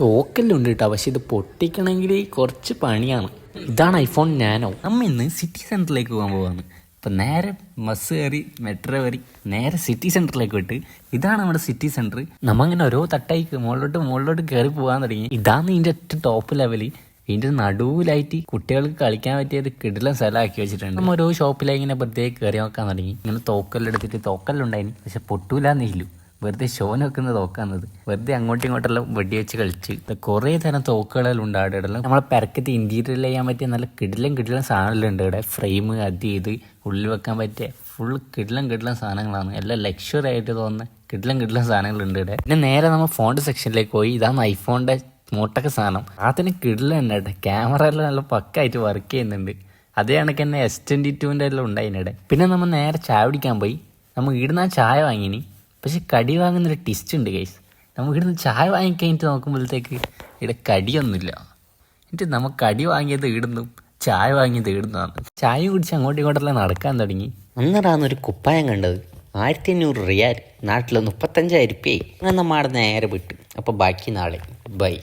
തോക്കെല്ലാം കേട്ടോ, പക്ഷെ ഇത് പൊട്ടിക്കണമെങ്കിൽ കുറച്ച് പണിയാണ്. ഇതാണ് ഐഫോൺ നാനോ. നമ്മ ഇന്ന് സിറ്റി സെൻറ്ററിലേക്ക് പോകാൻ പോവാണ്. ഇപ്പം നേരെ ബസ് കയറി മെട്രോ കയറി നേരെ സിറ്റി സെൻറ്ററിലേക്ക് വിട്ട്. ഇതാണ് നമ്മുടെ സിറ്റി സെൻറ്റർ. നമ്മ അങ്ങനെ ഓരോ തട്ടായി മുകളിലോട്ട് കയറി പോകാൻ തുടങ്ങി. ഇതാണ് ഇതിൻ്റെ ഏറ്റവും ടോപ്പ് ലെവല്. ഇതിൻ്റെ നടുവിലായിട്ട് കുട്ടികൾക്ക് കളിക്കാൻ പറ്റിയത് കിടിലൻ സ്ഥലമാക്കി വെച്ചിട്ടുണ്ട്. നമ്മൾ ഓരോ ഷോപ്പിലേക്ക് ഇങ്ങനെ പ്രത്യേകം കയറി നോക്കാൻ തുടങ്ങി. ഇങ്ങനെ തോക്കെല്ലാം എടുത്തിട്ട് തോക്കെല്ലാം പക്ഷെ പൊട്ടൂലെന്നില്ലു. വെറുതെ ഷോന് വെക്കുന്ന തോക്കാന്നത്. വെറുതെ അങ്ങോട്ടും ഇങ്ങോട്ടെല്ലാം വെടി വെച്ച് കളിച്ച് കുറേ തരം തോക്കുകളെല്ലാം ഉണ്ട് അവിടെ. നമ്മളെ പെരക്കത്ത് ഇന്റീരിയർ ചെയ്യാൻ പറ്റിയ നല്ല കിടിലൻ സാധനമെല്ലാം ഉണ്ട് ഇവിടെ. ഫ്രെയിം അത് ഇത് ഉള്ളിൽ വെക്കാൻ പറ്റിയ ഫുൾ കിടിലൻ സാധനങ്ങളാണ്. എല്ലാം ലക്ഷറി ആയിട്ട് തോന്നുന്ന കിടിലൻ സാധനങ്ങളുണ്ട് ഇവിടെ. പിന്നെ നേരെ നമ്മൾ ഫോണിൻ്റെ സെക്ഷനിലേക്ക് പോയി. ഇതാണ് ഐഫോണിൻ്റെ മോട്ടൊക്കെ സാധനം. അതിന് കിടിലുണ്ട് കേട്ടോ. ക്യാമറ എല്ലാം നല്ല പക്കായിട്ട് വർക്ക് ചെയ്യുന്നുണ്ട്. അതേ കണക്ക് തന്നെ S22 എല്ലാം ഉണ്ട് അതിനിടെ. പിന്നെ നമ്മൾ നേരെ ചായ കുടിക്കാൻ പോയി. നമ്മൾ ഇവിടുന്ന് ആ ചായ വാങ്ങിനി. പക്ഷെ കടി വാങ്ങുന്നൊരു ടിസ്റ്റ് ഉണ്ട് ഗൈസ്. നമുക്ക് ഇവിടുന്ന് ചായ വാങ്ങിക്കഴിഞ്ഞിട്ട് നോക്കുമ്പോഴത്തേക്ക് ഇവിടെ കടിയൊന്നുമില്ല. എന്നിട്ട് നമ്മൾ കടി വാങ്ങിയത് ഇടുന്നു, ചായ വാങ്ങിയത് ഇടുന്നതാണ്. ചായ കുടിച്ച് അങ്ങോട്ടും ഇങ്ങോട്ടെല്ലാം നടക്കാൻ തുടങ്ങി. അന്നേരമാണ് ഒരു കുപ്പായം കണ്ടത്. 1500 റിയാൽ, നാട്ടിൽ 35,000 രൂപയായി. അങ്ങനെ നമ്മൾ അവിടെ നേരെ വിട്ടു. അപ്പോൾ ബാക്കി നാളെ ബൈ.